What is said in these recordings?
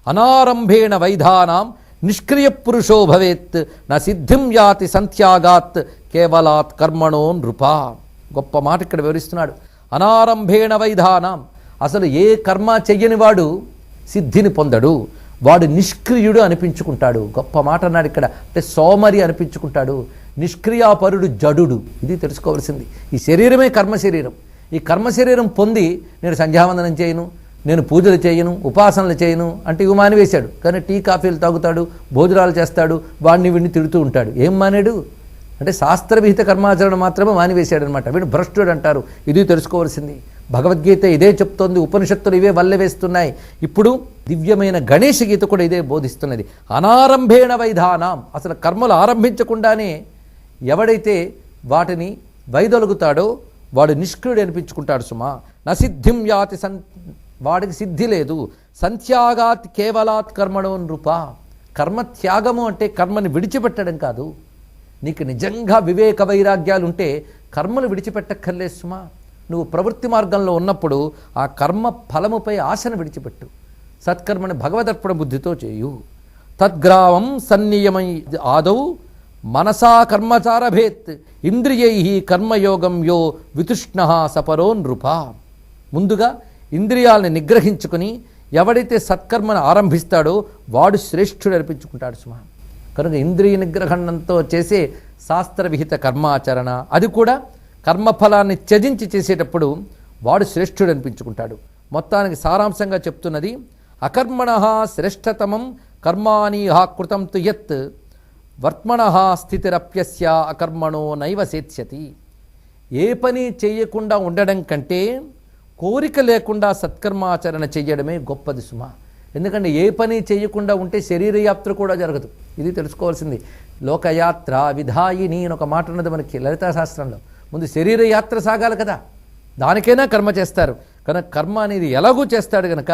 అనారంభేణ వైధానాం నిష్క్రియ పురుషో భవేత్ నా సిద్ధిం యాతి సంత్యాగాత్ కేవలాత్ కర్మణో నృపా. గొప్ప మాట ఇక్కడ వివరిస్తున్నాడు. అనారంభేణ వైధానాం, అసలు ఏ కర్మ చెయ్యని వాడు సిద్ధిని పొందడు, వాడు నిష్క్రియుడు అనిపించుకుంటాడు. గొప్ప మాట అన్నాడు ఇక్కడ. అంటే సోమరి అనిపించుకుంటాడు, నిష్క్రియాపరుడు జడుడు. ఇది తెలుసుకోవాల్సింది. ఈ శరీరమే కర్మ శరీరం. ఈ కర్మ శరీరం పొంది నేను సంధ్యావందనం చేయను, నేను పూజలు చేయను, ఉపాసనలు చేయను అంటే ఇవి మానివేశాడు. కానీ టీ కాఫీలు తాగుతాడు, భోజనాలు చేస్తాడు, వాడిని వీడిని తిడుతూ ఉంటాడు. ఏం మానేడు అంటే శాస్త్రవిహిత కర్మాచరణ మాత్రమే మానివేశాడు అనమాట. వీడు భ్రష్టుడు అంటారు. ఇది తెలుసుకోవాల్సింది. భగవద్గీత ఇదే చెప్తోంది, ఉపనిషత్తులు ఇవే వల్లెవేస్తున్నాయి. ఇప్పుడు దివ్యమైన గణేష గీత కూడా ఇదే బోధిస్తున్నది. అనారంభేణ వైధానాం, అసలు కర్మలు ఆరంభించకుండానే ఎవడైతే వాటిని వైదొలుగుతాడో వాడు నిష్క్రియుడు అనిపించుకుంటాడు సుమా. నసిద్ధిం యాతి వాడికి సిద్ధి లేదు. సంత్యాగాత్ కేవలాత్ కర్మణో నృప. కర్మత్యాగము అంటే కర్మని విడిచిపెట్టడం కాదు. నీకు నిజంగా వివేక వైరాగ్యాలు ఉంటే కర్మలు విడిచిపెట్టక్కర్లేదు సుమా. నువ్వు ప్రవృత్తి మార్గంలో ఉన్నప్పుడు ఆ కర్మ ఫలముపై ఆశను విడిచిపెట్టు. సత్కర్మని భగవదర్పణ బుద్ధితో చేయు. తద్గ్రావం సన్నియమై ఆదౌ మనసా కర్మచారభేత్ ఇంద్రియై కర్మయోగం యో వితుష్ణ సపరో నృప. ముందుగా ఇంద్రియాలని నిగ్రహించుకుని ఎవడైతే సత్కర్మను ఆరంభిస్తాడో వాడు శ్రేష్ఠుడు అనిపించుకుంటాడు సుమా. కనుక ఇంద్రియ నిగ్రహణంతో చేసే శాస్త్రవిహిత కర్మాచరణ, అది కూడా కర్మఫలాన్ని త్యజించి చేసేటప్పుడు వాడు శ్రేష్ఠుడు అనిపించుకుంటాడు. మొత్తానికి సారాంశంగా చెప్తున్నది, అకర్మణ శ్రేష్టతమం కర్మాణీహ కృతం తు యత్ వర్త్మణ స్థితిరప్యస్య అకర్మణో నైవ సేత్స్యతి. ఏ పని చేయకుండా ఉండడం కంటే కోరిక లేకుండా సత్కర్మాచరణ చెయ్యడమే గొప్పది సుమా. ఎందుకంటే ఏ పని చేయకుండా ఉంటే శరీరయాత్ర కూడా జరగదు. ఇది తెలుసుకోవాల్సింది. లోకయాత్ర విధాయిని అని ఒక మాట ఉన్నది మనకి లలితా శాస్త్రంలో. ముందు శరీరయాత్ర సాగాలి కదా, దానికైనా కర్మ చేస్తారు. కనుక కర్మ అనేది ఎలాగూ చేస్తాడు కనుక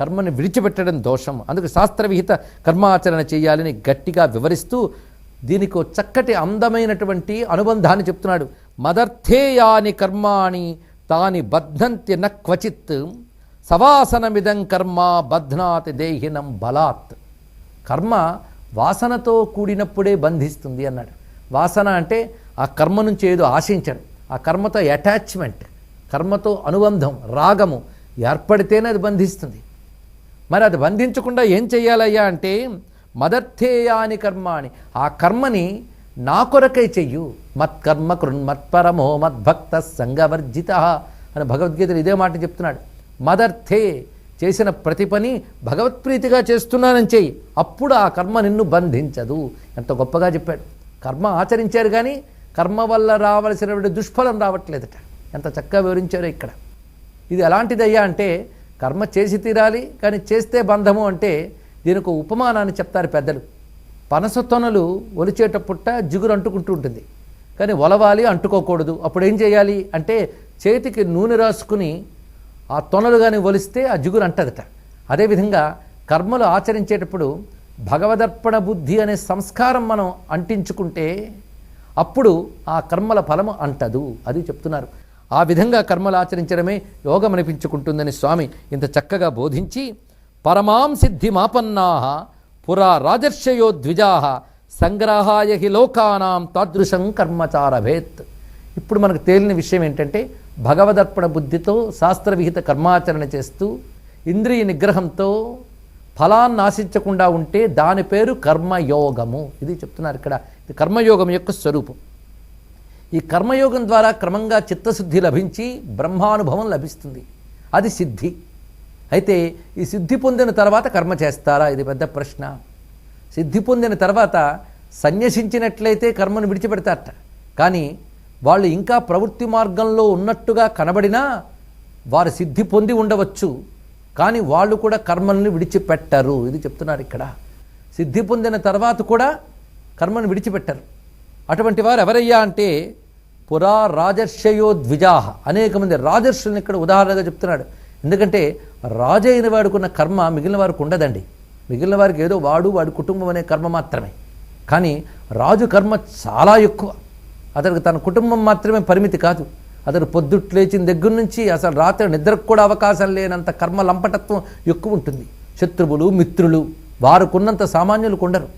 కర్మని విడిచిపెట్టడం దోషం. అందుకు శాస్త్రవిహిత కర్మాచరణ చేయాలని గట్టిగా వివరిస్తూ దీనికి చక్కటి అందమైనటువంటి అనుబంధాన్ని చెప్తున్నాడు. మదర్థేయాని కర్మాణి తాని బధ్నంతి న క్వచిత్ సవాసనమిదం కర్మ బధ్నాతి దేహినం బలాత్. కర్మ వాసనతో కూడినప్పుడే బంధిస్తుంది అన్నాడు. వాసన అంటే ఆ కర్మ నుంచి ఏదో ఆశించడం, ఆ కర్మతో అటాచ్మెంట్, కర్మతో అనుబంధం, రాగము ఏర్పడితేనే అది బంధిస్తుంది. మరి అది బంధించకుండా ఏం చెయ్యాలయ్యా అంటే మదర్థేయాని కర్మాని, ఆ కర్మని నా కొరకై చెయ్యు. మత్కర్మ కృన్మత్పరమో మద్భక్త సంగవర్జిత అని భగవద్గీతలు ఇదే మాట చెప్తున్నాడు. మదర్థే, చేసిన ప్రతి పని భగవత్ప్రీతిగా చేస్తున్నానని చెయ్యి, అప్పుడు ఆ కర్మ నిన్ను బంధించదు. ఎంత గొప్పగా చెప్పాడు. కర్మ ఆచరించారు కానీ కర్మ వల్ల రావలసినటువంటి దుష్ఫలం రావట్లేదట. ఎంత చక్కగా వివరించారో ఇక్కడ. ఇది ఎలాంటిదయ్యా అంటే కర్మ చేసి తీరాలి కానీ చేస్తే బంధము అంటే దీనికి ఉపమానాన్ని చెప్తారు పెద్దలు. పనస తొనలు ఒలిచేటప్పుట జిగురు అంటుకుంటూ ఉంటుంది, కానీ ఒలవాలి అంటుకోకూడదు. అప్పుడు ఏం చేయాలి అంటే చేతికి నూనె రాసుకుని ఆ తొనలు కానీ ఒలిస్తే ఆ జిగురు అంటదట. అదేవిధంగా కర్మలు ఆచరించేటప్పుడు భగవదర్పణ బుద్ధి అనే సంస్కారం మనం అంటించుకుంటే అప్పుడు ఆ కర్మల ఫలము అంటదు. అది చెప్తున్నారు. ఆ విధంగా కర్మలు ఆచరించడమే యోగం అనిపించుకుంటుందని స్వామి ఇంత చక్కగా బోధించి, పరమాం సిద్ధిమాపన్నా పురా రాజర్షయో ద్విజా సంగ్రహాయ హి లోకానాం తాదృశం కర్మచారభేత్. ఇప్పుడు మనకు తేలిన విషయం ఏంటంటే భగవదర్పణ బుద్ధితో శాస్త్రవిహిత కర్మాచరణ చేస్తూ ఇంద్రియ నిగ్రహంతో ఫలాన్ని ఆశించకుండా ఉంటే దాని పేరు కర్మయోగము. ఇది చెప్తున్నారు ఇక్కడ. ఇది కర్మయోగం యొక్క స్వరూపం. ఈ కర్మయోగం ద్వారా క్రమంగా చిత్తశుద్ధి లభించి బ్రహ్మానుభవం లభిస్తుంది. అది సిద్ధి. అయితే ఈ సిద్ధి పొందిన తర్వాత కర్మ చేస్తారా? ఇది పెద్ద ప్రశ్న. సిద్ధి పొందిన తర్వాత సన్యసించినట్లయితే కర్మను విడిచిపెడతారట. కానీ వాళ్ళు ఇంకా ప్రవృత్తి మార్గంలో ఉన్నట్టుగా కనబడినా వారు సిద్ధి పొంది ఉండవచ్చు, కానీ వాళ్ళు కూడా కర్మల్ని విడిచిపెట్టరు. ఇది చెప్తున్నారు ఇక్కడ. సిద్ధి పొందిన తర్వాత కూడా కర్మను విడిచిపెట్టరు. అటువంటి వారు ఎవరయ్యా అంటే పురా రాజర్షయో ద్విజాహ. అనేక మంది రాజర్షులను ఇక్కడ ఉదాహరణగా చెప్తున్నాడు. ఎందుకంటే రాజు అయిన వాడుకున్న కర్మ మిగిలిన వారికి ఉండదండి. మిగిలిన వారికి ఏదో వాడి కుటుంబం అనే కర్మ మాత్రమే. కానీ రాజు కర్మ చాలా ఎక్కువ. అతనికి తన కుటుంబం మాత్రమే పరిమితి కాదు. అతడు పొద్దుట్ లేచిన దగ్గర నుంచి అసలు రాత్రి నిద్రకు కూడా అవకాశం లేనంత కర్మ లంపటత్వం ఎక్కువ ఉంటుంది. శత్రువులు మిత్రులు వారికున్నంత సామాన్యులకు ఉండరు.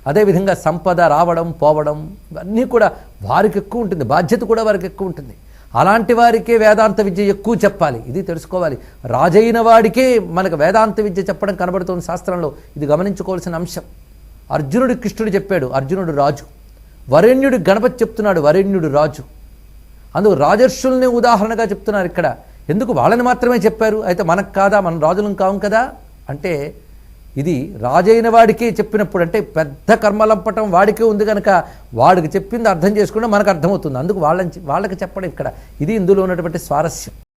అదేవిధంగా సంపద రావడం పోవడం ఇవన్నీ కూడా వారికి ఎక్కువ ఉంటుంది, బాధ్యత కూడా వారికి ఎక్కువ ఉంటుంది. అలాంటి వారికే వేదాంత విద్య ఎక్కువ చెప్పాలి, ఇది తెలుసుకోవాలి. రాజైన వాడికే మనకు వేదాంత విద్య చెప్పడం కనబడుతుంది శాస్త్రంలో. ఇది గమనించుకోవాల్సిన అంశం. అర్జునుడు కృష్ణుడు చెప్పాడు, అర్జునుడు రాజు. వరేణ్యుడు గణపతి చెప్తున్నాడు, వరేణ్యుడు రాజు. అందుకు రాజర్షుల్ని ఉదాహరణగా చెప్తున్నారు ఇక్కడ. ఎందుకు వాళ్ళని మాత్రమే చెప్పారు, అయితే మనకు కాదా, మనం రాజులం కాం కదా అంటే, ఇది రాజైన వాడికే చెప్పినప్పుడు, అంటే పెద్ద కర్మలంపటం వాడికే ఉంది కనుక వాడికి చెప్పింది అర్థం చేసుకుంటే మనకు అర్థమవుతుంది. అందుకు వాళ్ళకి చెప్పడం ఇక్కడ. ఇది ఇందులో ఉన్నటువంటి స్వారస్యం.